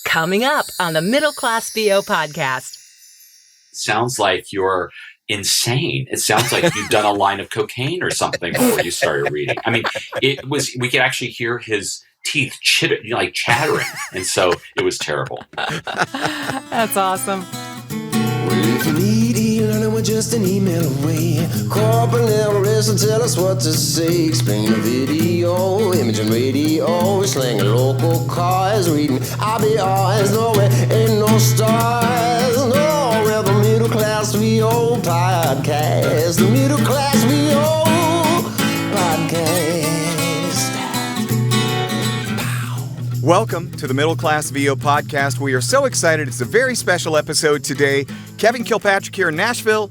Coming up on the Middle Class VO podcast. Sounds like you're insane. It sounds like you've done a line of cocaine or something before you started reading. I mean, we could actually hear his teeth chattering. And so it was terrible. That's awesome. Well, if you need e-learning, we're just an email away. Corporate level and tell us what to say. Explain the video, imaging radio, slang local cars, reading ADRs. No, we ain't no stars. No, we're the Middle Class VO podcast. The Middle Class VO podcast. Welcome to the Middle Class VO podcast. We are so excited. It's a very special episode today. Kevin Kilpatrick here in Nashville.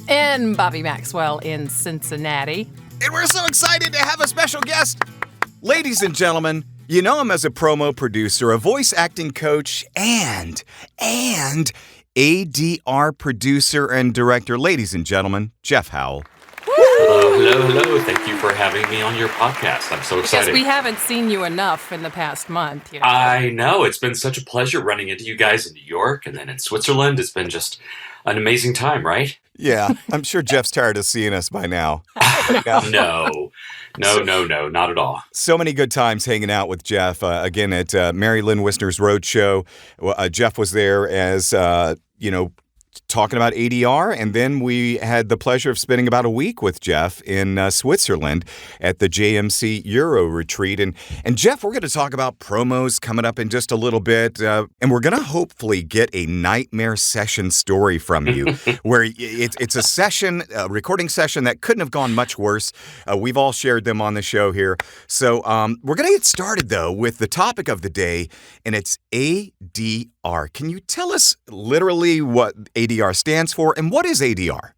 And Bobby Maxwell in Cincinnati. And we're so excited to have a special guest. Ladies and gentlemen, you know him as a promo producer, a voice acting coach, and ADR producer and director. Ladies and gentlemen, Jeff Howell. Hello. Thank you for having me on your podcast. I'm so excited. Because we haven't seen you enough in the past month. You know? I know. It's been such a pleasure running into you guys in New York and then in Switzerland. It's been just an amazing time, right? Yeah, I'm sure Jeff's tired of seeing us by now. No, not at all. So many good times hanging out with Jeff. Again, at Mary Lynn Wisner's Roadshow. Jeff was there as, talking about ADR, and then we had the pleasure of spending about a week with Jeff in Switzerland at the JMC Euro retreat. And Jeff, we're going to talk about promos coming up in just a little bit, and we're going to hopefully get a nightmare session story from you, where it's a session, a recording session that couldn't have gone much worse. We've all shared them on the show here. So we're going to get started, though, with the topic of the day, and it's ADR. Can you tell us literally what ADR stands for, and what is ADR?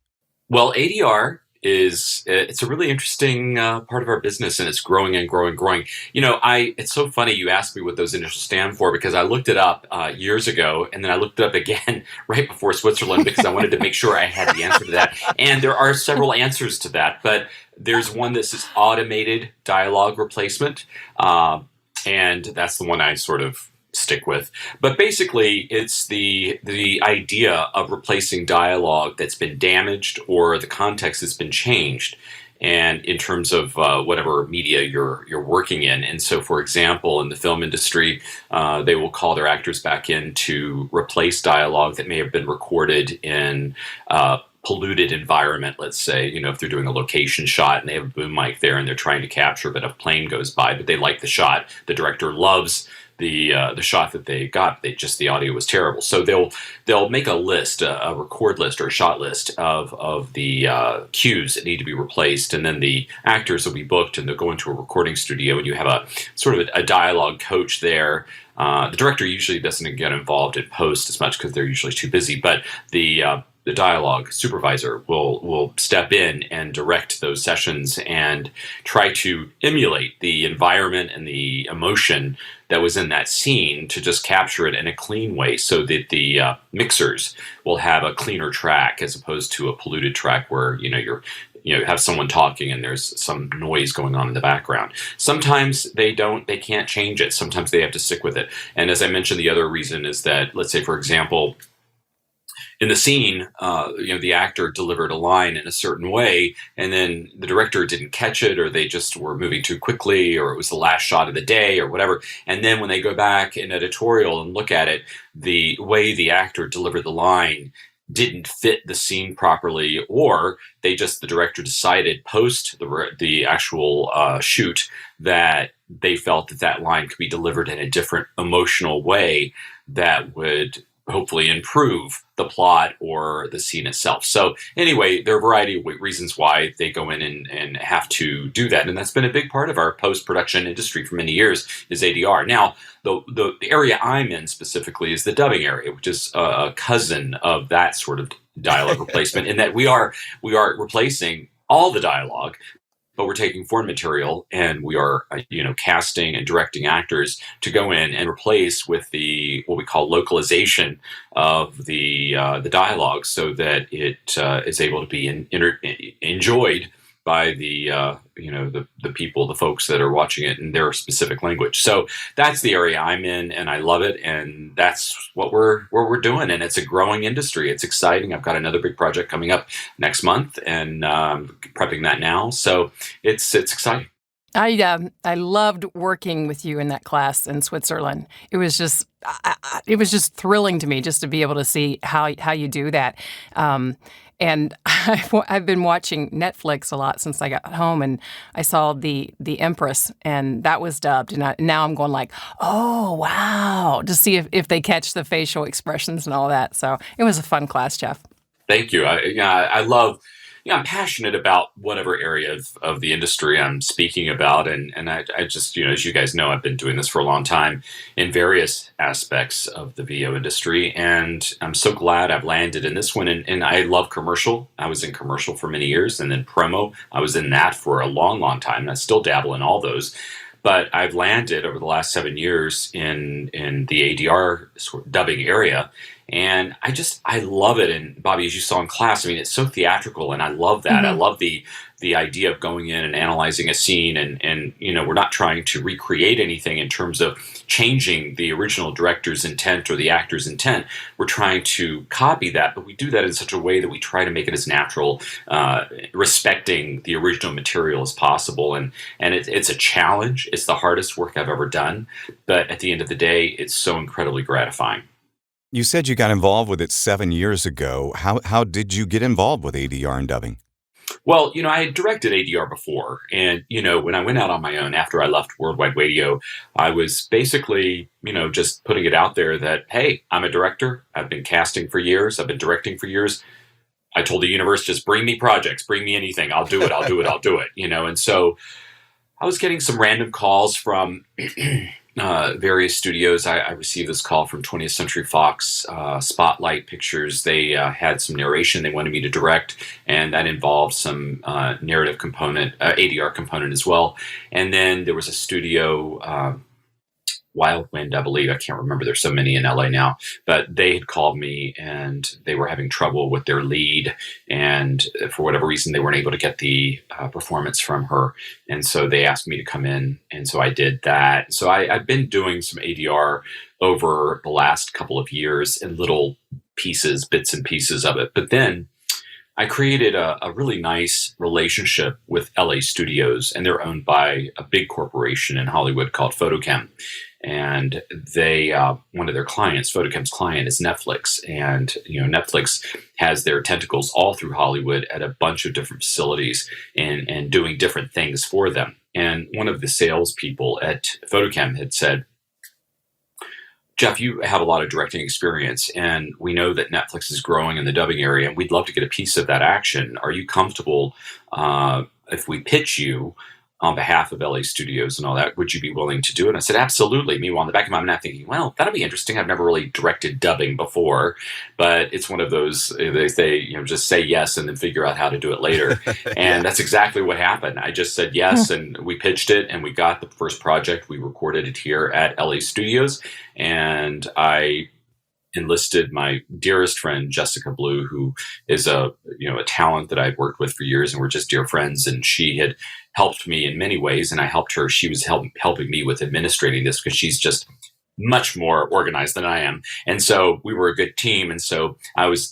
Well, ADR it's a really interesting part of our business, and it's growing and growing. You know, it's so funny you asked me what those initials stand for, because I looked it up years ago, and then I looked it up again right before Switzerland because I wanted to make sure I had the answer to that. And there are several answers to that, but there's one that says automated dialogue replacement, and that's the one I sort of stick with. But basically, it's the idea of replacing dialogue that's been damaged or the context has been changed, and in terms of whatever media you're working in. And so, for example, in the film industry, they will call their actors back in to replace dialogue that may have been recorded in polluted environment, let's say, if they're doing a location shot and they have a boom mic there and they're trying to capture, but a plane goes by, but they like the shot. The director loves the shot that they got. The audio was terrible. So they'll make a list, a record list or a shot list of the cues that need to be replaced, and then the actors will be booked and they'll go into a recording studio, and you have a sort of a dialogue coach there. The director usually doesn't get involved in post as much because they're usually too busy, but the dialogue supervisor will step in and direct those sessions and try to emulate the environment and the emotion that was in that scene to just capture it in a clean way, so that the mixers will have a cleaner track as opposed to a polluted track where you have someone talking and there's some noise going on in the background. Sometimes they can't change it. Sometimes they have to stick with it. And as I mentioned, the other reason is that, let's say, for example, in the scene, the actor delivered a line in a certain way, and then the director didn't catch it, or they just were moving too quickly, or it was the last shot of the day, or whatever. And then when they go back in editorial and look at it, the way the actor delivered the line didn't fit the scene properly, or the director decided post the actual shoot that they felt that line could be delivered in a different emotional way that would hopefully improve the plot or the scene itself. So anyway, there are a variety of reasons why they go in and have to do that. And that's been a big part of our post-production industry for many years, is ADR. Now, the area I'm in specifically is the dubbing area, which is a cousin of that sort of dialogue replacement, in that we are replacing all the dialogue, but we're taking foreign material and we are, casting and directing actors to go in and replace with what we call localization of the dialogue, so that it is able to be enjoyed by the people, the folks that are watching it in their specific language. So that's the area I'm in, and I love it, and that's what we're doing. And it's a growing industry. It's exciting. I've got another big project coming up next month, and prepping that now. So it's exciting. I loved working with you in that class in Switzerland. It was just thrilling to me just to be able to see how you do that. And I've been watching Netflix a lot since I got home, and I saw the Empress, and that was dubbed. And now I'm going like, oh wow, to see if they catch the facial expressions and all that. So it was a fun class, Jeff. Thank you. I love. I'm passionate about whatever area of the industry I'm speaking about. And I just, as you guys know, I've been doing this for a long time in various aspects of the VO industry. And I'm so glad I've landed in this one. And I love commercial. I was in commercial for many years. And then promo, I was in that for a long, long time. And I still dabble in all those. But I've landed over the last 7 years in the ADR sort of dubbing area. And I love it. And Bobby, as you saw in class, I mean, it's so theatrical, and I love that. I love the idea of going in and analyzing a scene, and we're not trying to recreate anything in terms of changing the original director's intent or the actor's intent. We're trying to copy that, but we do that in such a way that we try to make it as natural, respecting the original material as possible. And it's a challenge. It's the hardest work I've ever done, but at the end of the day, it's so incredibly gratifying. You said you got involved with it 7 years ago. How did you get involved with ADR and dubbing? Well, I had directed ADR before. And, when I went out on my own after I left Worldwide Radio, I was basically, just putting it out there that, hey, I'm a director. I've been casting for years. I've been directing for years. I told the universe, just bring me projects, bring me anything. I'll do it. I'll do it. I'll do it. And so I was getting some random calls from various studios. I received this call from 20th Century Fox, Spotlight Pictures. They had some narration they wanted me to direct, and that involved some narrative component, ADR component as well. And then there was a studio, Wild Wind, I believe. I can't remember. There's so many in LA now, but they had called me and they were having trouble with their lead. And for whatever reason, they weren't able to get the performance from her. And so they asked me to come in. And so I did that. So I've been doing some ADR over the last couple of years in little pieces, bits and pieces of it. But then I created a really nice relationship with LA Studios, and they're owned by a big corporation in Hollywood called Photochem. And they, one of their clients, Photochem's client, is Netflix. And, Netflix has their tentacles all through Hollywood at a bunch of different facilities and doing different things for them. And one of the salespeople at Photochem had said, Jeff, you have a lot of directing experience, and we know that Netflix is growing in the dubbing area, and we'd love to get a piece of that action. Are you comfortable if we pitch you on behalf of LA Studios and all that? Would you be willing to do it? And I said, absolutely. Meanwhile, in the back of my mind, I'm thinking, well, that'll be interesting. I've never really directed dubbing before, but it's one of those, they say, just say yes and then figure out how to do it later. And that's exactly what happened. I just said yes, and we pitched it, and we got the first project. We recorded it here at LA Studios, and I enlisted my dearest friend Jessica Blue, who is a talent that I've worked with for years, and we're just dear friends. And she had helped me in many ways, and I helped her. She was helping me with administrating this because she's just much more organized than I am. And so we were a good team. And so I was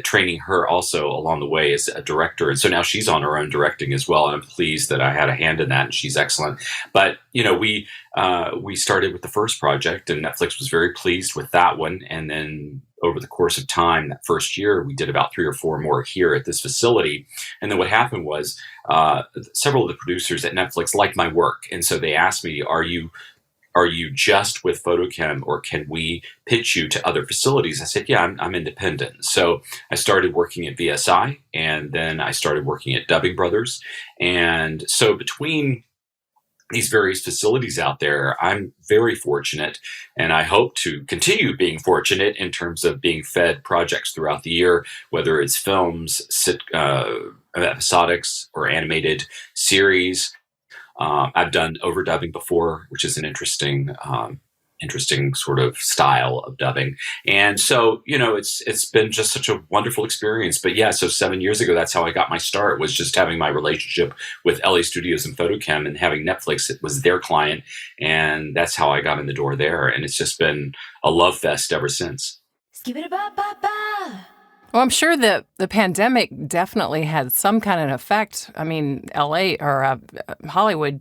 training her also along the way as a director. And so now she's on her own directing as well. And I'm pleased that I had a hand in that, and she's excellent. But, we started with the first project, and Netflix was very pleased with that one. And then over the course of time, that first year, we did about 3 or 4 more here at this facility. And then what happened was several of the producers at Netflix liked my work. And so they asked me, are you just with Photochem, or can we pitch you to other facilities? I said, yeah, I'm independent. So I started working at VSI, and then I started working at Dubbing Brothers. And so between these various facilities out there, I'm very fortunate, and I hope to continue being fortunate in terms of being fed projects throughout the year, whether it's films, episodics, or animated series. I've done overdubbing before, which is an interesting interesting sort of style of dubbing. And so, it's been just such a wonderful experience. But yeah, so 7 years ago, that's how I got my start, was just having my relationship with LA Studios and Photochem, and having Netflix, it was their client. And that's how I got in the door there. And it's just been a love fest ever since. Well, I'm sure that the pandemic definitely had some kind of effect. I mean, LA or Hollywood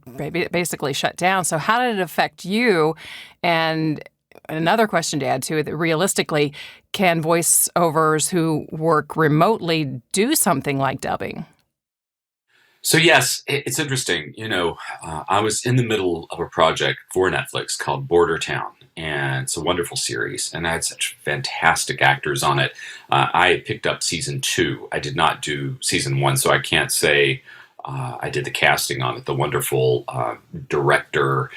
basically shut down. So how did it affect you? And another question to add to it, that realistically, can voiceovers who work remotely do something like dubbing? So yes, it's interesting. I was in the middle of a project for Netflix called Border Town, and it's a wonderful series, and I had such fantastic actors on it. I had picked up season 2. I did not do season 1, so I can't say I did the casting on it. The wonderful director,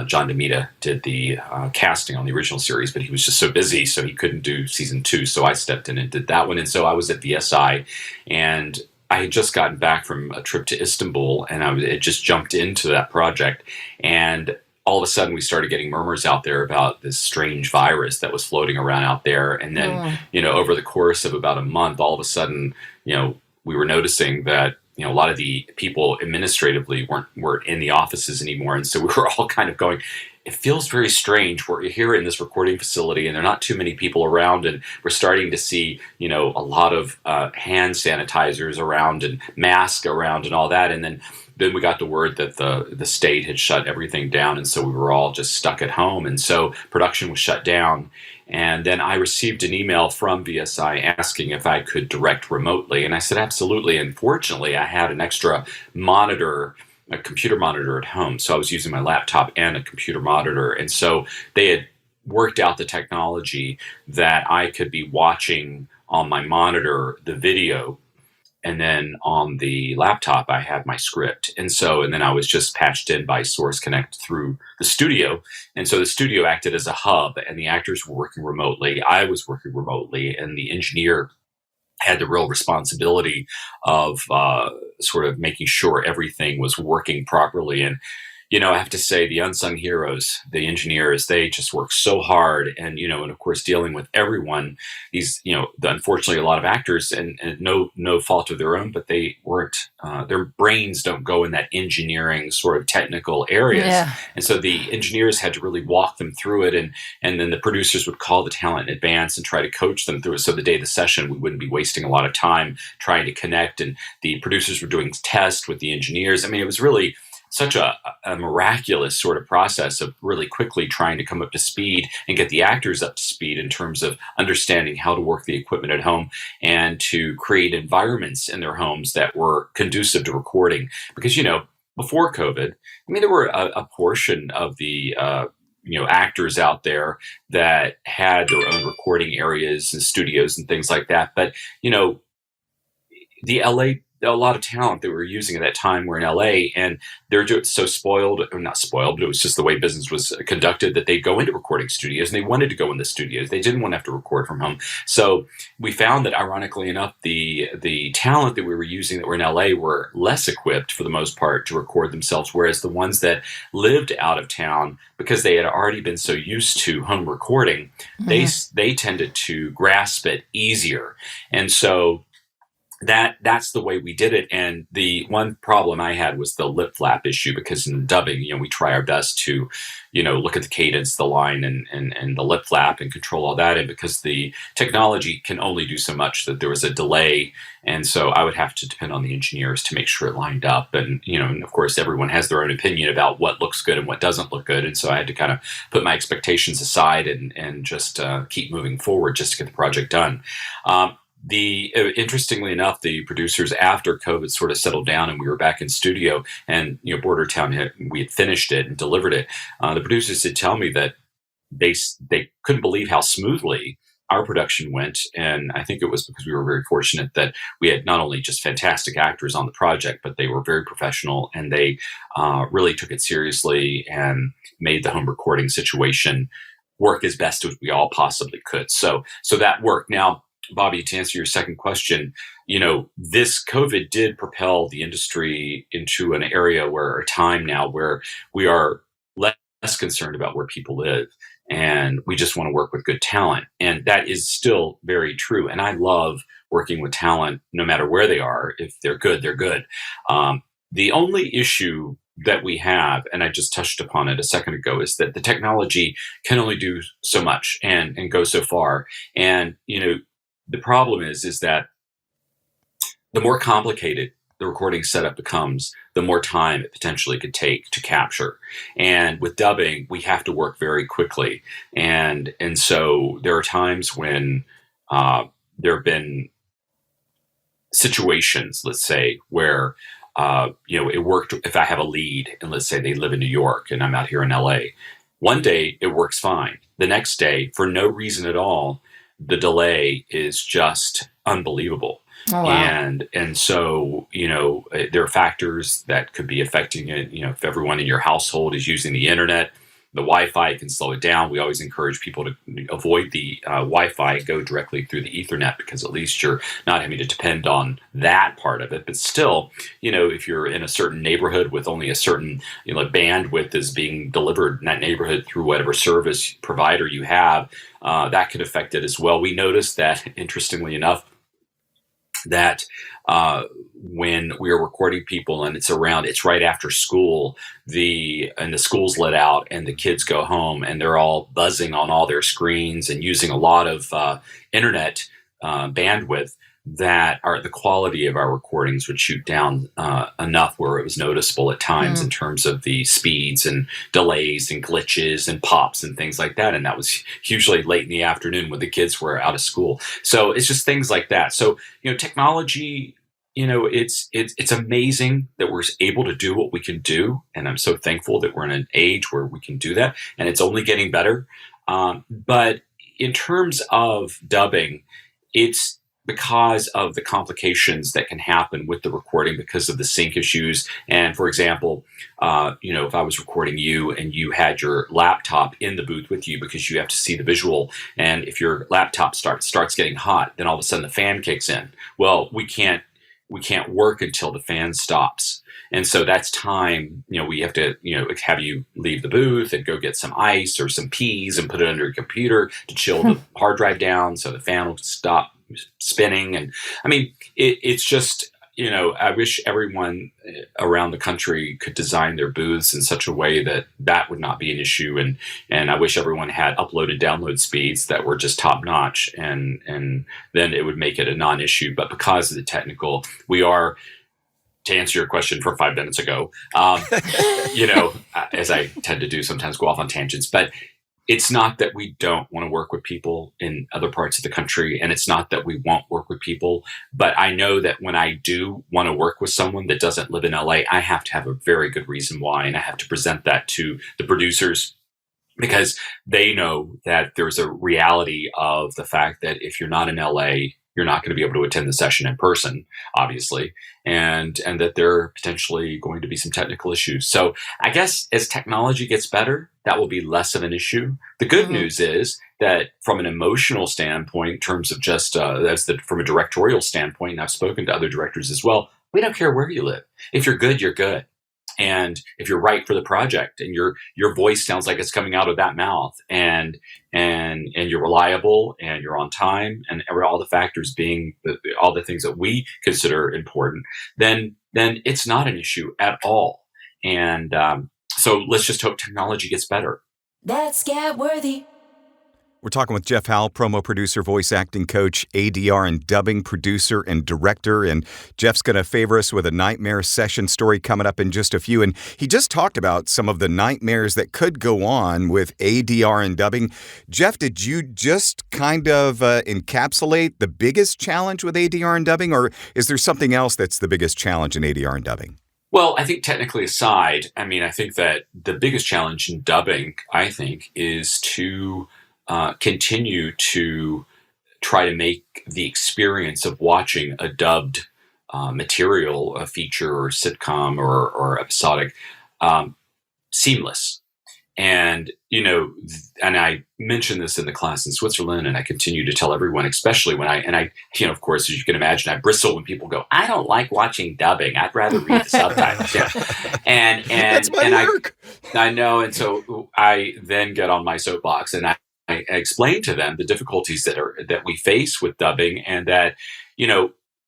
John DeMita, did the casting on the original series, but he was just so busy, so he couldn't do season 2. So I stepped in and did that one. And so I was at VSI, and I had just gotten back from a trip to Istanbul, and I had just jumped into that project. And all of a sudden, we started getting murmurs out there about this strange virus that was floating around out there. And then, over the course of about a month, all of a sudden, we were noticing that a lot of the people administratively weren't in the offices anymore. And so we were all kind of going, it feels very strange. We're here in this recording facility, and there are not too many people around, and we're starting to see, a lot of hand sanitizers around and masks around and all that. And then we got the word that the state had shut everything down, and so we were all just stuck at home. And so production was shut down. And then I received an email from VSI asking if I could direct remotely. And I said, absolutely. And fortunately, I had an extra monitor, a computer monitor at home. So I was using my laptop and a computer monitor. And so they had worked out the technology that I could be watching on my monitor the video, and then on the laptop, I had my script. And then I was just patched in by Source Connect through the studio. And so the studio acted as a hub, and the actors were working remotely. I was working remotely, and the engineer had the real responsibility of sort of making sure everything was working properly. And I have to say, the unsung heroes, the engineers, they just work so hard. And, and of course, dealing with everyone, unfortunately, a lot of actors, and no fault of their own, but they weren't, their brains don't go in that engineering sort of technical areas. Yeah. And so the engineers had to really walk them through it. And then the producers would call the talent in advance and try to coach them through it. So the day of the session, we wouldn't be wasting a lot of time trying to connect. And the producers were doing tests with the engineers. I mean, it was really such a miraculous sort of process of really quickly trying to come up to speed and get the actors up to speed in terms of understanding how to work the equipment at home and to create environments in their homes that were conducive to recording. Because, before COVID, there were a portion of the actors out there that had their own recording areas and studios and things like that. But, a lot of talent that we were using at that time were in LA, and they're just so spoiled, or not spoiled, but it was just the way business was conducted, that they'd go into recording studios, and they wanted to go in the studios. They didn't want to have to record from home. So we found that, ironically enough, the talent that we were using that were in LA were less equipped for the most part to record themselves, whereas the ones that lived out of town, because they had already been so used to home recording, they tended to grasp it easier. And so that's the way we did it. And the one problem I had was the lip flap issue, because in dubbing, we try our best to, look at the cadence, the line, and the lip flap and control all that. And because the technology can only do so much, that there was a delay. And so I would have to depend on the engineers to make sure it lined up. And, and of course, everyone has their own opinion about what looks good and what doesn't look good. And so I had to kind of put my expectations aside and just keep moving forward just to get the project done. Interestingly enough, the producers, after COVID sort of settled down and we were back in studio, and Border Town we had finished it and delivered it, the producers did tell me that they couldn't believe how smoothly our production went. And I think it was because we were very fortunate that we had not only just fantastic actors on the project, but they were very professional, and they really took it seriously and made the home recording situation work as best as we all possibly could. So that worked. Now, Bobby, to answer your second question, this COVID did propel the industry into an area a time now where we are less concerned about where people live. and we just want to work with good talent. And that is still very true. And I love working with talent no matter where they are. If they're good, they're good. The only issue that we have, and I just touched upon it a second ago, is that the technology can only do so much and go so far. And, the problem is that the more complicated the recording setup becomes, the more time it potentially could take to capture. And with dubbing, we have to work very quickly. And so there are times when there have been situations, let's say, where it worked if I have a lead and let's say they live in New York and I'm out here in LA. One day it works fine. The next day, for no reason at all, the delay is just unbelievable. Oh, wow. And so, there are factors that could be affecting it. If everyone in your household is using the internet, the Wi-Fi can slow it down. We always encourage people to avoid the Wi-Fi, go directly through the Ethernet, because at least you're not having to depend on that part of it. But still, if you're in a certain neighborhood with only a certain bandwidth is being delivered in that neighborhood through whatever service provider you have, that could affect it as well. We noticed that, interestingly enough, that when we are recording people and it's right after school, the school's let out and the kids go home and they're all buzzing on all their screens and using a lot of internet bandwidth, that the quality of our recordings would shoot down enough where it was noticeable at times in terms of the speeds and delays and glitches and pops and things like that. And that was usually late in the afternoon when the kids were out of school. So it's just things like that. So, technology, it's amazing that we're able to do what we can do. And I'm so thankful that we're in an age where we can do that. And it's only getting better. But in terms of dubbing, it's because of the complications that can happen with the recording because of the sync issues. And for example, if I was recording you and you had your laptop in the booth with you because you have to see the visual, and if your laptop starts getting hot, then all of a sudden the fan kicks in. Well, we can't work until the fan stops. And so that's time, we have to, have you leave the booth and go get some ice or some peas and put it under your computer to chill the hard drive down so the fan will stop spinning. And I mean, it's just, I wish everyone around the country could design their booths in such a way that would not be an issue. And I wish everyone had upload and download speeds that were just top notch, and then it would make it a non-issue. But because of the technical, we are, to answer your question from 5 minutes ago, as I tend to do, sometimes go off on tangents, but it's not that we don't want to work with people in other parts of the country, and it's not that we won't work with people, but I know that when I do want to work with someone that doesn't live in LA, I have to have a very good reason why, and I have to present that to the producers, because they know that there's a reality of the fact that if you're not in LA, you're not going to be able to attend the session in person, obviously, and that there are potentially going to be some technical issues. So I guess as technology gets better, that will be less of an issue. The good news is that from an emotional standpoint, in terms of just from a directorial standpoint, and I've spoken to other directors as well, we don't care where you live. If you're good, you're good. And if you're right for the project and your voice sounds like it's coming out of that mouth, and you're reliable and you're on time, and all the factors being all the things that we consider important, then it's not an issue at all. And so let's just hope technology gets better. That's Get Worthy. We're talking with Jeff Howell, promo producer, voice acting coach, ADR and dubbing producer and director. And Jeff's going to favor us with a nightmare session story coming up in just a few. And he just talked about some of the nightmares that could go on with ADR and dubbing. Jeff, did you just kind of encapsulate the biggest challenge with ADR and dubbing, or is there something else that's the biggest challenge in ADR and dubbing? Well, I think technically aside, I think that the biggest challenge in dubbing, is to continue to try to make the experience of watching a dubbed material, a feature or sitcom or episodic, seamless. And, and I mentioned this in the class in Switzerland, and I continue to tell everyone, especially when of course, as you can imagine, I bristle when people go, I don't like watching dubbing. I'd rather read the subtitles. Yeah. And That's my work. I know. And so I then get on my soapbox and I explain to them the difficulties that we face with dubbing, and that,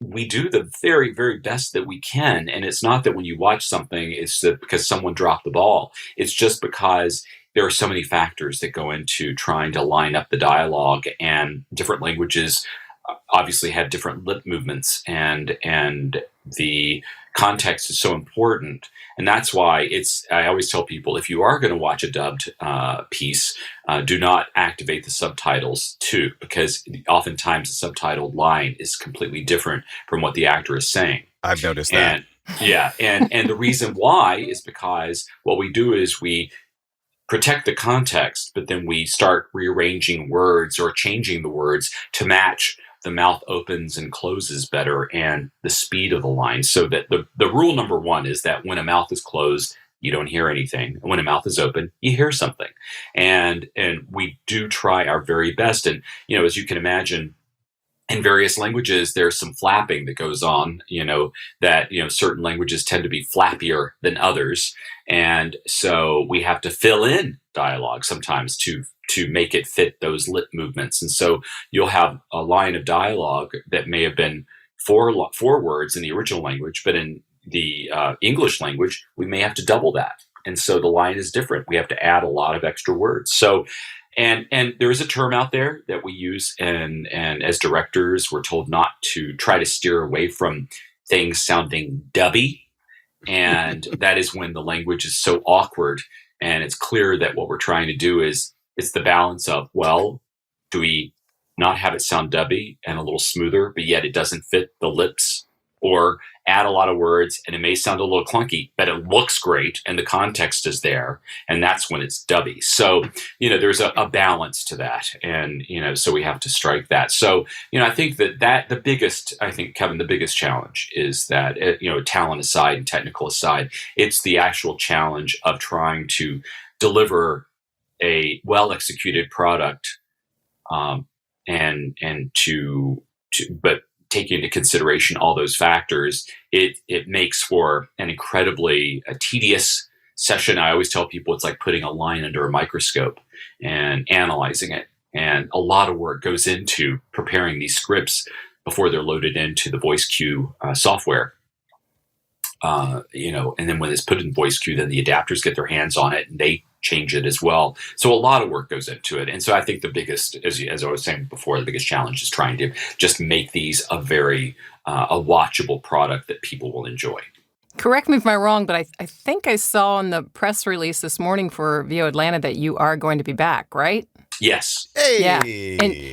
we do the very, very best that we can. And it's not that when you watch something, it's that because someone dropped the ball. It's just because there are so many factors that go into trying to line up the dialogue, and different languages obviously have different lip movements, and the context is so important. And that's why I always tell people, if you are going to watch a dubbed piece, do not activate the subtitles too, because oftentimes the subtitled line is completely different from what the actor is saying. I've noticed that. And the reason why is because what we do is we protect the context, but then we start rearranging words or changing the words to match the mouth opens and closes better and the speed of the line. So that the rule number one is that when a mouth is closed, you don't hear anything. And when a mouth is open, you hear something. And we do try our very best. And, as you can imagine, in various languages, there's some flapping that goes on, that, certain languages tend to be flappier than others. And so we have to fill in dialogue sometimes to make it fit those lip movements. And so you'll have a line of dialogue that may have been four words in the original language, but in the English language, we may have to double that. And so the line is different. We have to add a lot of extra words. So, and there is a term out there that we use, and as directors, we're told not to try to steer away from things sounding dubby. And that is when the language is so awkward, and it's clear that what we're trying to do is, it's the balance of, well, do we not have it sound dubby and a little smoother, but yet it doesn't fit the lips, or add a lot of words and it may sound a little clunky, but it looks great and the context is there, and that's when it's dubby. So, there's a balance to that, and, so we have to strike that. So, I think that the biggest, Kevin, the biggest challenge is that, talent aside and technical aside, it's the actual challenge of trying to deliver a well-executed product, but taking into consideration all those factors, it makes for an incredibly tedious session. I always tell people it's like putting a line under a microscope and analyzing it. And a lot of work goes into preparing these scripts before they're loaded into the voice cue software. And then when it's put in voice cue, then the adapters get their hands on it and they change it as well. So a lot of work goes into it. And so I think the biggest, as I was saying before, the biggest challenge is trying to just make these a very a watchable product that people will enjoy. Correct me if I'm wrong, but I think I saw in the press release this morning for VO Atlanta that you are going to be back, right? Yes. Hey. Yeah.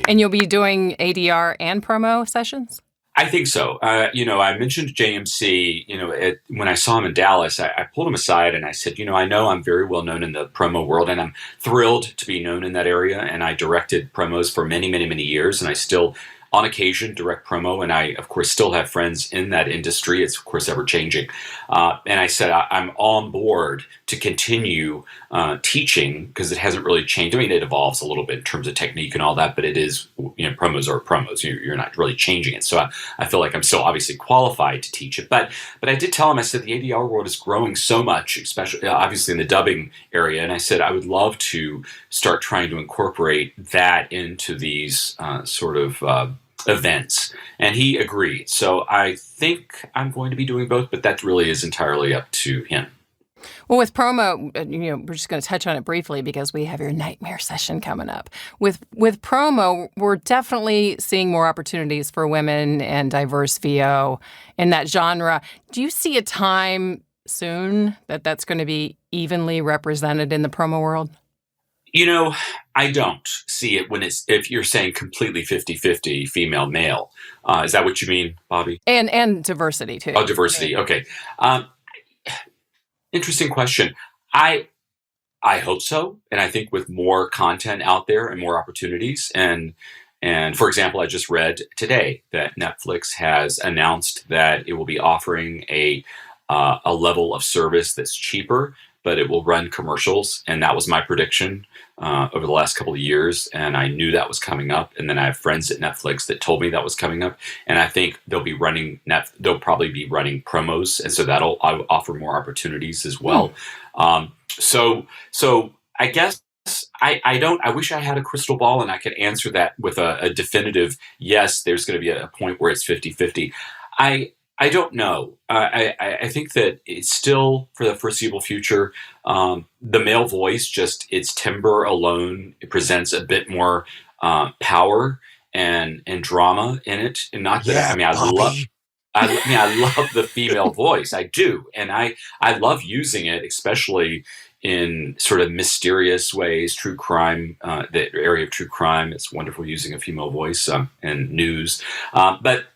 And you'll be doing ADR and promo sessions? I think so. I mentioned JMC, when I saw him in Dallas, I pulled him aside and I said, I know I'm very well known in the promo world, and I'm thrilled to be known in that area. And I directed promos for many, many, many years. And I still, on occasion, direct promo. And I, of course, still have friends in that industry. It's, of course, ever changing. And I said, I'm on board to continue teaching, because it hasn't really changed. I mean, it evolves a little bit in terms of technique and all that, but it is, promos are promos. You're not really changing it. So I feel like I'm still obviously qualified to teach it. But I did tell him, I said, the ADR world is growing so much, especially obviously in the dubbing area. And I said, I would love to start trying to incorporate that into these sort of events. And he agreed. So I think I'm going to be doing both, but that really is entirely up to him. Well, with promo, we're just going to touch on it briefly because we have your nightmare session coming up. With promo, we're definitely seeing more opportunities for women and diverse VO in that genre. Do you see a time soon that's going to be evenly represented in the promo world? I don't see it if you're saying completely 50-50 female male. Is that what you mean, Bobby? And diversity too. Oh, diversity. Okay. Interesting question. I hope so. And I think with more content out there and more opportunities, and for example, I just read today that Netflix has announced that it will be offering a level of service that's cheaper but it will run commercials. And that was my prediction over the last couple of years. And I knew that was coming up. And then I have friends at Netflix that told me that was coming up. And I think they'll probably be running promos. And so that'll offer more opportunities as well. So I guess I wish I had a crystal ball and I could answer that with a definitive, yes, there's going to be a point where it's 50-50. I don't know. I think that it's still, for the foreseeable future, the male voice, just its timbre alone, it presents a bit more power and drama in it. And not that, Yeah, I love the female voice. I do. And I love using it, especially in sort of mysterious ways, true crime, the area of true crime. It's wonderful using a female voice and news. But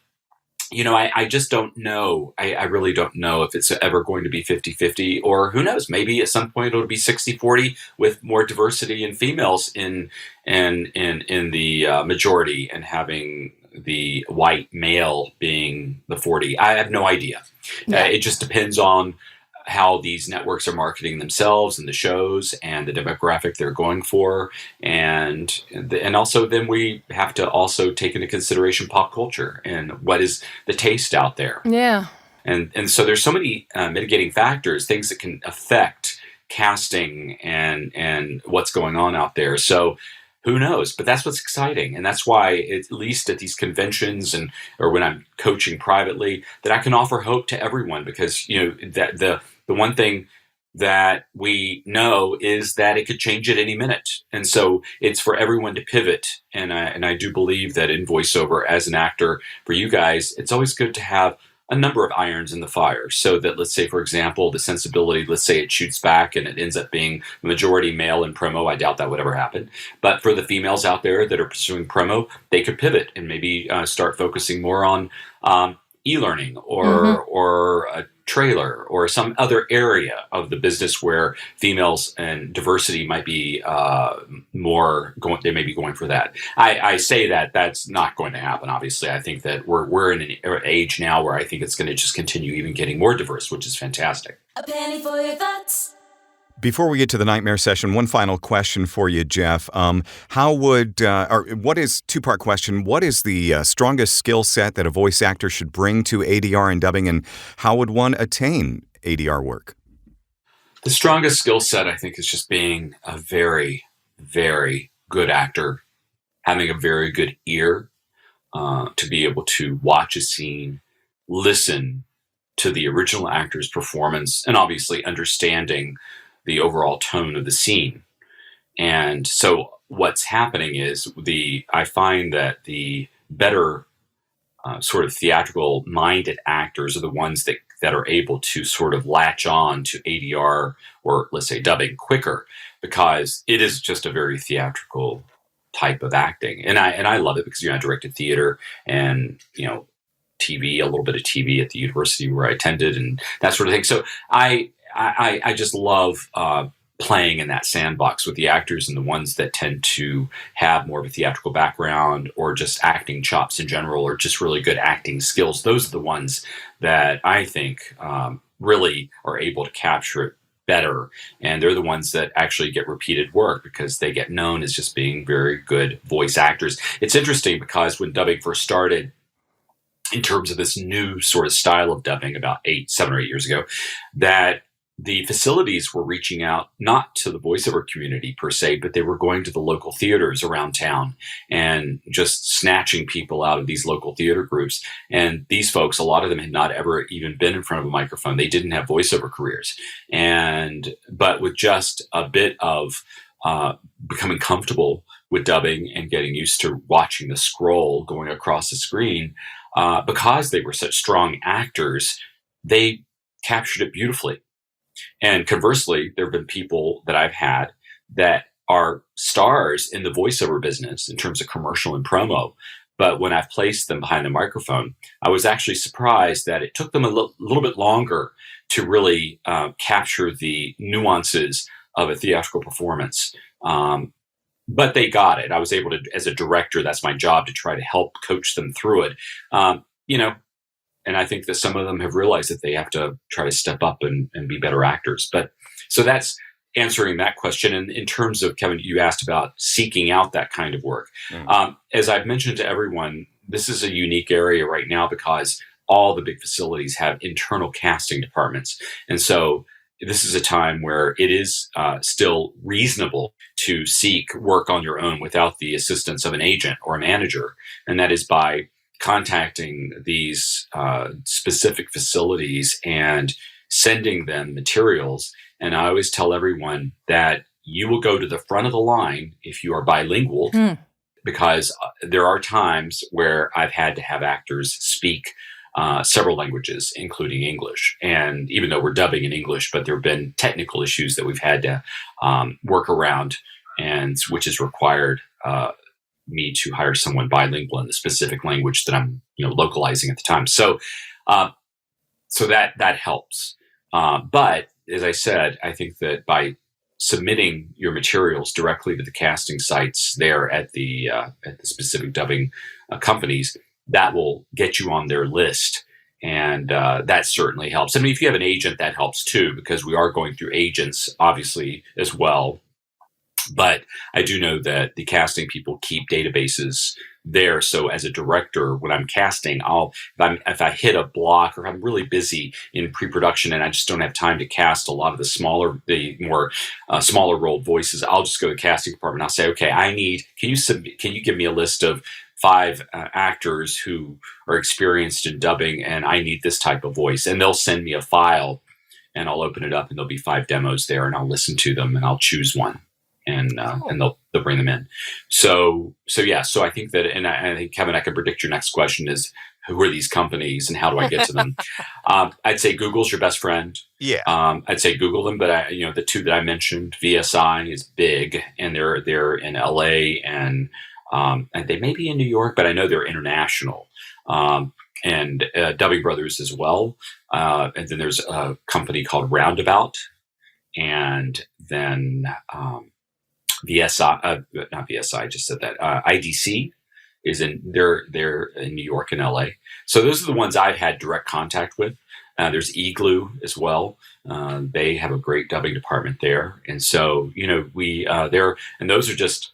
I just don't know. I really don't know if it's ever going to be 50-50, or who knows, maybe at some point it'll be 60-40 with more diversity in females in the majority, and having the white male being the 40. I have no idea. Yeah. It just depends on how these networks are marketing themselves and the shows and the demographic they're going for. And also then we have to also take into consideration pop culture and what is the taste out there. Yeah. And so there's so many mitigating factors, things that can affect casting and what's going on out there. So who knows? But that's what's exciting. And that's why, at least at these conventions or when I'm coaching privately, that I can offer hope to everyone, because, that the one thing that we know is that it could change at any minute. And so it's for everyone to pivot. And I do believe that in voiceover, as an actor, for you guys, it's always good to have a number of irons in the fire, so that, let's say, for example, the sensibility, let's say it shoots back and it ends up being the majority male in promo. I doubt that would ever happen. But for the females out there that are pursuing promo, they could pivot and maybe start focusing more on e-learning or a trailer or some other area of the business where females and diversity might be they may be going for that. I say that that's not going to happen. Obviously, I think that we're in an age now where I think it's going to just continue even getting more diverse, which is fantastic. A penny for your thoughts. Before we get to the nightmare session, one final question for you, Jeff. Two-part question. What is the strongest skill set that a voice actor should bring to ADR and dubbing, and how would one attain ADR work? The strongest skill set, I think, is just being a very, very good actor, having a very good ear to be able to watch a scene, listen to the original actor's performance, and obviously understanding the overall tone of the scene. And so what's happening is I find that the better sort of theatrical minded actors are the ones that are able to sort of latch on to ADR, or let's say dubbing, quicker, because it is just a very theatrical type of acting. And I love it because, I directed theater and, TV, a little bit of TV at the university where I attended and that sort of thing. So I just love playing in that sandbox with the actors, and the ones that tend to have more of a theatrical background or just acting chops in general, or just really good acting skills. Those are the ones that I think really are able to capture it better. And they're the ones that actually get repeated work because they get known as just being very good voice actors. It's interesting because when dubbing first started, in terms of this new sort of style of dubbing about 7 or 8 years ago, that the facilities were reaching out not to the voiceover community per se, but they were going to the local theaters around town and just snatching people out of these local theater groups. And these folks, a lot of them had not ever even been in front of a microphone. They didn't have voiceover careers. But with just a bit of becoming comfortable with dubbing and getting used to watching the scroll going across the screen, because they were such strong actors, they captured it beautifully. And conversely, there have been people that I've had that are stars in the voiceover business in terms of commercial and promo. But when I've placed them behind the microphone, I was actually surprised that it took them a little bit longer to really capture the nuances of a theatrical performance. But they got it. I was able to, as a director, that's my job, to try to help coach them through it. And I think that some of them have realized that they have to try to step up and be better actors. But So that's answering that question. And in terms of, Kevin, you asked about seeking out that kind of work. As I've mentioned to everyone, this is a unique area right now because all the big facilities have internal casting departments. And so this is a time where it is still reasonable to seek work on your own without the assistance of an agent or a manager. And that is by contacting these specific facilities and sending them materials. And I always tell everyone that you will go to the front of the line if you are bilingual, because there are times where I've had to have actors speak several languages, including English. And even though we're dubbing in English, but there have been technical issues that we've had to work around, and which has required me to hire someone bilingual in the specific language that I'm, localizing at the time. So that helps. But as I said, I think that by submitting your materials directly to the casting sites there at the specific dubbing companies, that will get you on their list. And that certainly helps. I mean, if you have an agent, that helps too, because we are going through agents, obviously, as well. But I do know that the casting people keep databases there. So as a director, when I'm casting, if I hit a block, or if I'm really busy in pre-production and I just don't have time to cast a lot of the more smaller role voices, I'll just go to the casting department. I'll say, okay, can you give me a list of 5 actors who are experienced in dubbing, and I need this type of voice. And they'll send me a file, and I'll open it up, and there'll be 5 demos there, and I'll listen to them, and I'll choose one, and they'll bring them in. So yeah. So I think that, and I think, Kevin, I can predict your next question is, who are these companies, and how do I get to them? I'd say Google's your best friend. Yeah. I'd say Google them, but the 2 that I mentioned, VSI is big, and they're in LA, and they may be in New York, but I know they're international. And Dubbing Brothers as well. And then there's a company called Roundabout, and then VSI, not VSI, I just said that. IDC is they're in New York and LA. So those are the ones I've had direct contact with. There's Igloo as well. They have a great dubbing department there. And so, and those are just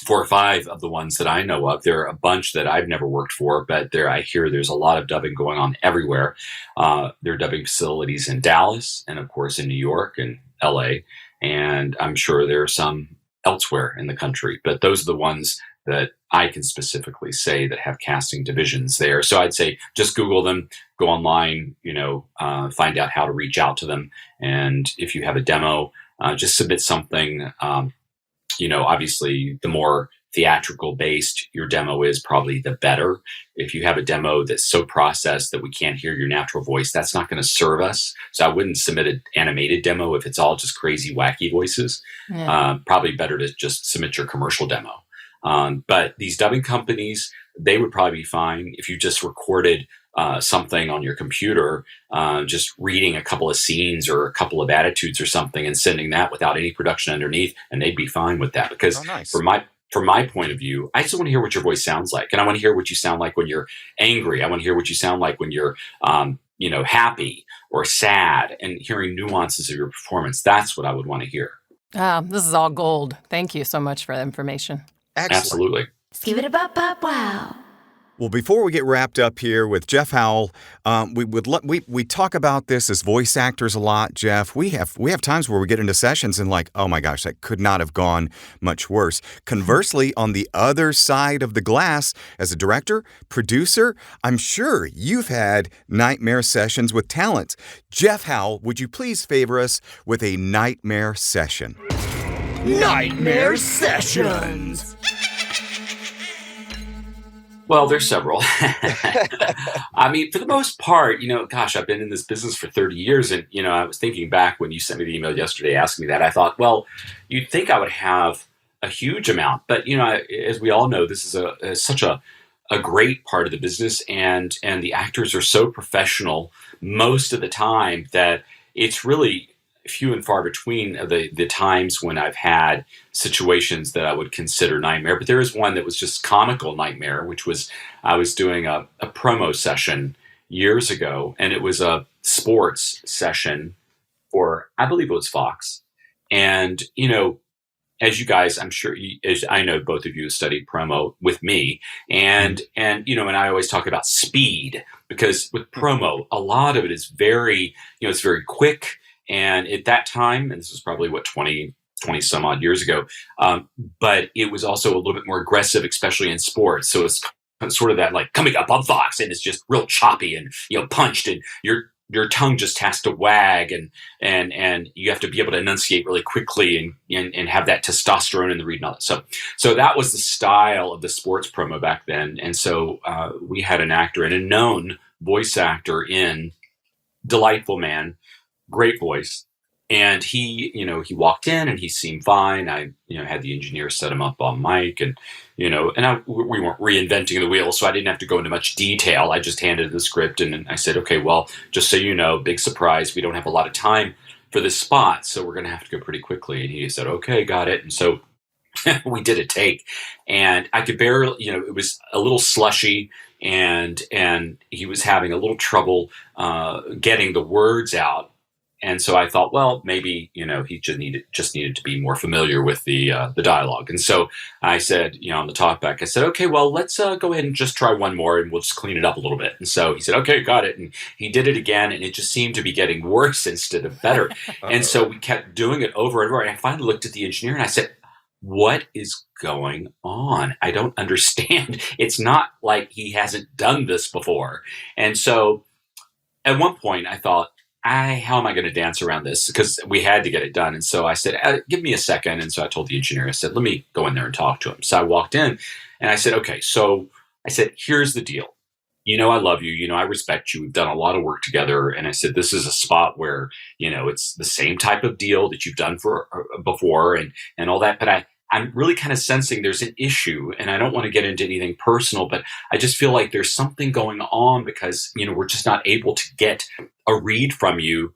4 or 5 of the ones that I know of. There are a bunch that I've never worked for, but I hear there's a lot of dubbing going on everywhere. There are dubbing facilities in Dallas, and of course in New York and LA, and I'm sure there are some elsewhere in the country, but those are the ones that I can specifically say that have casting divisions there. So I'd say just Google them, go online, find out how to reach out to them. And if you have a demo, just submit something. Obviously the more theatrical based your demo is, probably the better. If you have a demo that's so processed that we can't hear your natural voice, that's not going to serve us. So I wouldn't submit an animated demo if it's all just crazy, wacky voices. Yeah. Probably better to just submit your commercial demo. But these dubbing companies, they would probably be fine if you just recorded something on your computer, just reading a couple of scenes or a couple of attitudes or something and sending that without any production underneath, and they'd be fine with that. Because from my point of view, I just want to hear what your voice sounds like. And I want to hear what you sound like when you're angry. I want to hear what you sound like when you're, happy or sad, and hearing nuances of your performance. That's what I would want to hear. This is all gold. Thank you so much for the information. Excellent. Absolutely. Skip it a bop bop wow. Well, before we get wrapped up here with Jeff Howell, we talk about this as voice actors a lot, Jeff. We have times where we get into sessions and like, oh my gosh, that could not have gone much worse. Conversely, on the other side of the glass, as a director, producer, I'm sure you've had nightmare sessions with talent. Jeff Howell, would you please favor us with a nightmare session? Nightmare Sessions. Well, there's several. I mean, for the most part, I've been in this business for 30 years. And, I was thinking back when you sent me the email yesterday asking me that, I thought, well, you'd think I would have a huge amount. But, as we all know, this is such a great part of the business. And the actors are so professional most of the time that it's really few and far between the times when I've had situations that I would consider nightmare. But there is one that was just comical nightmare, which was I was doing a promo session years ago, and it was a sports session for, I believe it was Fox. And, as you guys, I'm sure, as I know, both of you studied promo with me, and and I always talk about speed, because with promo, a lot of it is very, it's very quick. And at that time, and this was probably 20 some odd years ago, but it was also a little bit more aggressive, especially in sports. So it's sort of that, like, coming up on Fox, and it's just real choppy and punched, and your tongue just has to wag, and you have to be able to enunciate really quickly, and have that testosterone in the read and all that. So that was the style of the sports promo back then. And so we had an actor, and a known voice actor in delightful man, great voice. And he walked in and he seemed fine. I, had the engineer set him up on mic, and, we weren't reinventing the wheel, so I didn't have to go into much detail. I just handed the script, and I said, okay, well, just so you know, big surprise, we don't have a lot of time for this spot, so we're going to have to go pretty quickly. And he said, okay, got it. And so we did a take, and I could barely, it was a little slushy, and he was having a little trouble getting the words out. And so I thought, well, maybe, he just needed to be more familiar with the dialogue. And so I said, on the talkback, I said, okay, well, let's go ahead and just try one more, and we'll just clean it up a little bit. And so he said, okay, got it. And he did it again, and it just seemed to be getting worse instead of better. And so we kept doing it over and over. And I finally looked at the engineer and I said, what is going on? I don't understand. It's not like he hasn't done this before. And so at one point I thought, how am I going to dance around this? Because we had to get it done. And so I said, give me a second. And so I told the engineer, I said, let me go in there and talk to him. So I walked in and I said, okay, so I said, here's the deal. I love you. I respect you. We've done a lot of work together. And I said, this is a spot where, it's the same type of deal that you've done for before and all that. But I'm really kind of sensing there's an issue, and I don't want to get into anything personal, but I just feel like there's something going on because, we're just not able to get a read from you.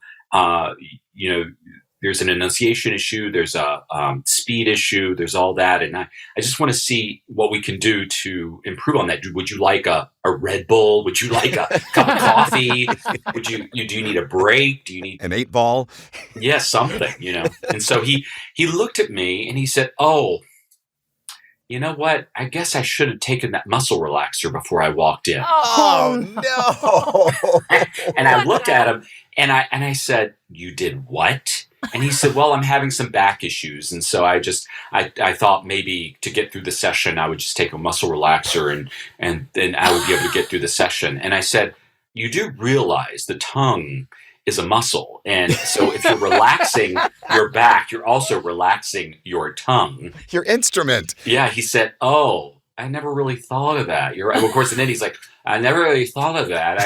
There's an enunciation issue, there's a speed issue, there's all that. And I just want to see what we can do to improve on that. Would you like a Red Bull? Would you like a cup of coffee? Do you need a break? Do you need an 8-ball? Yeah, something, And so he looked at me and he said, oh, you know what? I guess I should have taken that muscle relaxer before I walked in. Oh no. And I looked at him and I said, you did what? And he said, well, I'm having some back issues. And so I thought maybe to get through the session, I would just take a muscle relaxer and then I would be able to get through the session. And I said, you do realize the tongue is a muscle. And so if you're relaxing your back, you're also relaxing your tongue. Your instrument. Yeah. He said, oh, I never really thought of that. You're right. Well, of course, and then he's like, I never really thought of that.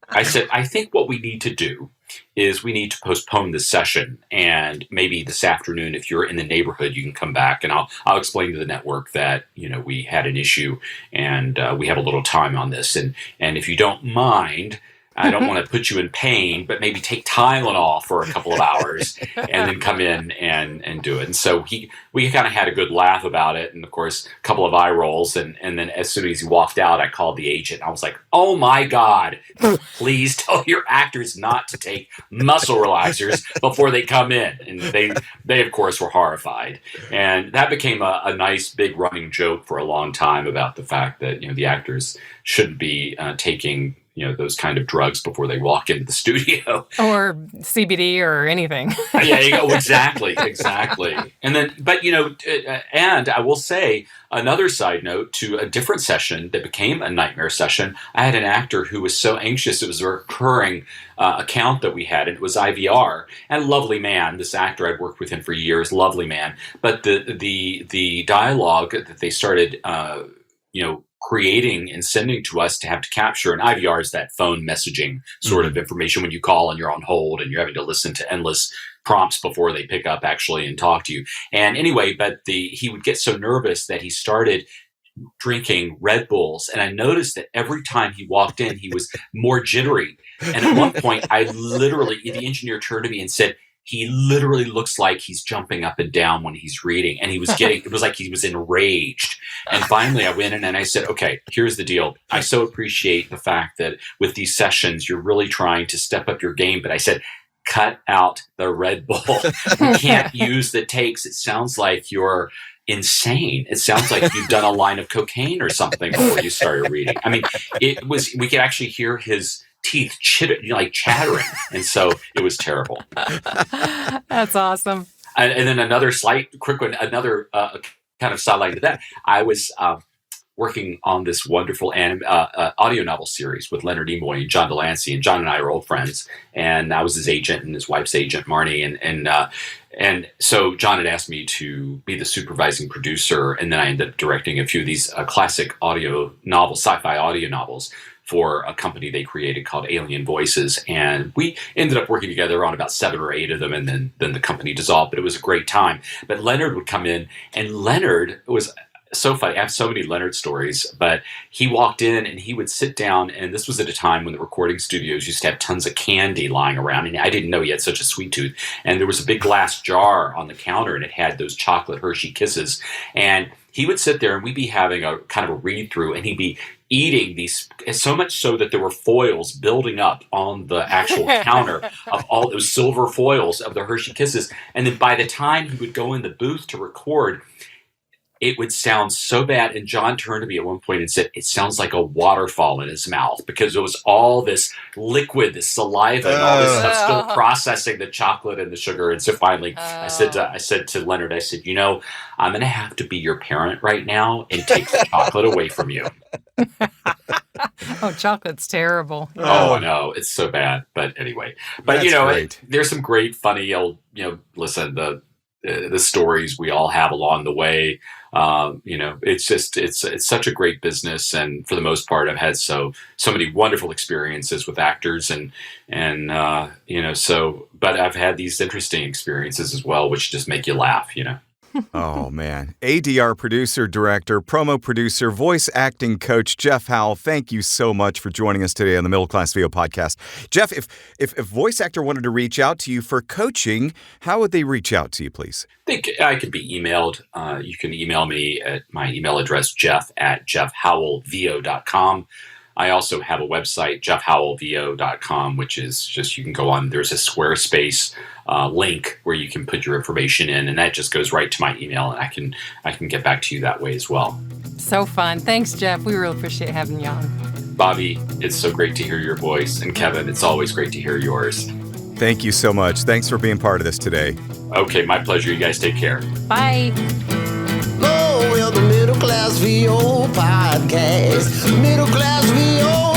I said, I think what we need to do is we need to postpone this session, and maybe this afternoon, if you're in the neighborhood, you can come back and I'll explain to the network that, we had an issue and we have a little time on this. And if you don't mind, I don't want to put you in pain, but maybe take Tylenol for a couple of hours and then come in and do it. And so we kind of had a good laugh about it. And of course, a couple of eye rolls. And then as soon as he walked out, I called the agent. I was like, oh my God, please tell your actors not to take muscle relaxers before they come in. And they of course were horrified. And that became a nice big running joke for a long time about the fact that, the actors shouldn't be taking those kind of drugs before they walk into the studio. Or CBD or anything. Yeah, you go, exactly. And then, but, and I will say another side note to a different session that became a nightmare session. I had an actor who was so anxious. It was a recurring account that we had. And it was IVR. And a lovely man. This actor, I'd worked with him for years. Lovely man. But the dialogue that they started, creating and sending to us to have to capture, and IVR is that phone messaging sort of information when you call and you're on hold and you're having to listen to endless prompts before they pick up actually and talk to you. And anyway, but he would get so nervous that he started drinking Red Bulls. And I noticed that every time he walked in, he was more jittery. And at one point, the engineer turned to me and said, he literally looks like he's jumping up and down when he's reading. And it was like he was enraged. And finally I went in and I said, okay, here's the deal. I so appreciate the fact that with these sessions, you're really trying to step up your game. But I said, cut out the Red Bull. You can't use the takes. It sounds like you're insane. It sounds like you've done a line of cocaine or something before you started reading. I mean, we could actually hear his teeth chattering. And so it was terrible. That's awesome. And then another quick one, another kind of sideline to that. I was working on this wonderful audio novel series with Leonard Nimoy and John Delancey, and John and I are old friends. And I was his agent and his wife's agent, Marnie. And so John had asked me to be the supervising producer, and then I ended up directing a few of these classic audio novels, sci-fi audio novels, for a company they created called Alien Voices. And we ended up working together on about 7 or 8 of them, and then the company dissolved, but it was a great time. But Leonard would come in, and Leonard was so funny. I have so many Leonard stories, but he walked in and he would sit down, and this was at a time when the recording studios used to have tons of candy lying around, and I didn't know he had such a sweet tooth. And there was a big glass jar on the counter, and it had those chocolate Hershey Kisses. And he would sit there, and we'd be having a kind of a read through, and he'd be eating these, so much so that there were foils building up on the actual counter of all those silver foils of the Hershey Kisses. And then by the time he would go in the booth to record, it would sound so bad. And John turned to me at one point and said, it sounds like a waterfall in his mouth, because it was all this liquid, this saliva, and all this stuff still processing the chocolate and the sugar. And so finally I said to Leonard, I said, I'm going to have to be your parent right now and take the chocolate away from you. Oh, chocolate's terrible. Oh, I know. It's so bad. But anyway, there's some great, funny, listen, the stories we all have along the way. It's such a great business, and for the most part, I've had so many wonderful experiences with actors, but I've had these interesting experiences as well, which just make you laugh. Oh, man. ADR producer, director, promo producer, voice acting coach, Jeff Howell, thank you so much for joining us today on the Middle Class VO podcast. Jeff, if a voice actor wanted to reach out to you for coaching, how would they reach out to you, please? I think I could be emailed. You can email me at my email address, jeff@jeffhowellvo.com. I also have a website, jeffhowellvo.com, which is just, you can go on, there's a Squarespace link where you can put your information in, and that just goes right to my email, and I can get back to you that way as well. So fun. Thanks, Jeff. We really appreciate having you on. Bobby, it's so great to hear your voice. And Kevin, it's always great to hear yours. Thank you so much. Thanks for being part of this today. Okay, my pleasure. You guys take care. Bye. Oh, well, the Middle Class VO podcast. Middle Class VO